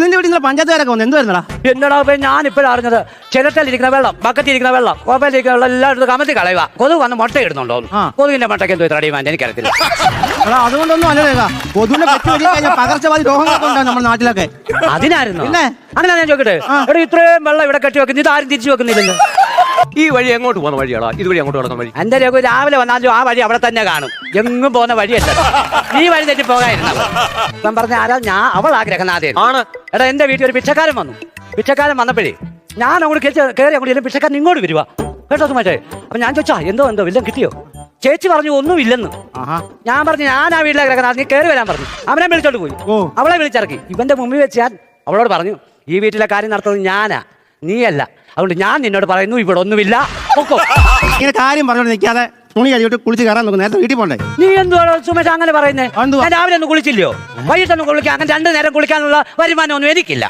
നിന്റെ വീട്ടിൽ പഞ്ചായത്തുകാരൊക്കെ വന്നു എന്തുവായിരുന്നടാ? എന്നടാ ഞാൻ ഇപ്പോഴും അറിഞ്ഞത് ചിരട്ടയിലിരിക്കുന്ന വെള്ളം ബക്കറ്റിരിക്കുന്ന വെള്ളം കോപ്പയിലിരിക്കുന്ന വെള്ളം എല്ലായിടത്തും കമത്തി കളയുക. കൊതുക് വന്ന് മുട്ട ഇടുന്നുണ്ടോ? കൊതുകിന്റെ മുട്ടയ്ക്ക് എന്തോ ഇത്ര അടിയുമാൻ എനിക്കറിയത്തില്ല. അതുകൊണ്ടൊന്നും അല്ലടാ, കൊതുവിനെ പറ്റി വലിയ കഴിഞ്ഞാൽ പകർച്ചവാദി രോഗങ്ങളൊക്കെ ഉണ്ടാവും നമ്മുടെ നാട്ടിലൊക്കെ. അതിനായിരുന്നു അങ്ങനെ ഞാൻ ചോദിക്കട്ടെ, ഇവിടെ ഇത്രയും വെള്ളം ഇവിടെ കെട്ടി വെക്കുന്നു, ഇതാരും തിരിച്ചു വെക്കുന്നില്ലല്ലോ. ഈ വഴി എങ്ങോട്ട് പോകുന്ന വഴിയാളാ? ഇതുവഴി അങ്ങോട്ട് കിടക്കുന്ന വഴി എന്റെ രഘു രാവിലെ വന്നാലും ആ വഴി അവിടെ തന്നെ കാണും. എങ്ങും പോകുന്ന വഴിയല്ല, ഈ വഴി തെറ്റി പോകായിരുന്നു. ഇപ്പം പറഞ്ഞ ആരാ? ഞാൻ അവൾ ആഗ്രഹനാഥൻ ആണ്. എടാ എന്റെ വീട്ടിൽ ഒരു പിച്ചക്കാരൻ വന്നു. പിച്ചക്കാരൻ വന്നപ്പോഴേ ഞാൻ അങ്ങോട്ട് കയറി അങ്ങോട്ട് പിച്ചക്കാരൻ ഇങ്ങോട്ട് വരുവാ കേട്ടോ മറ്റേ. അപ്പൊ ഞാൻ ചോദിച്ചാ എന്തോ വല്ലതും കിട്ടിയോ? ചേച്ചി പറഞ്ഞു ഒന്നുമില്ലെന്ന്. ഞാൻ പറഞ്ഞു ഞാൻ ആ വീട്ടിലെ കിടക്കുന്ന നീ കയറി വരാൻ പറഞ്ഞു. അവനെ വിളിച്ചോണ്ട് പോയി. അവളെ വിളിച്ചിറക്കി. ഇവന്റെ മുമ്പിൽ വെച്ച് ഞാൻ അവളോട് പറഞ്ഞു, ഈ വീട്ടിലെ കാര്യം നടത്തുന്നത് ഞാനാ, നീയല്ല. അതുകൊണ്ട് ഞാൻ നിന്നോട് പറയുന്നു ഇവിടെ ഒന്നുമില്ല. ഇങ്ങനെ കാര്യം പറഞ്ഞോണ്ട് നിൽക്കാതെ തുണി കഴിയിട്ട് കുളിച്ച് കയറാൻ നോക്കും. നേരത്തെ വീട്ടിൽ പോണ്ടേ? നീ എന്തുവാണോ സുമേഷ് അങ്ങനെ പറയുന്നേ? ഞാൻ രാവിലെ ഒന്നും കുളിച്ചില്ലയോ? വൈകിട്ടൊന്നും കുളിക്കാൻ അങ്ങനെ 2 നേരം കുളിക്കാനുള്ള വരുമാനം ഒന്നും എനിക്കില്ല.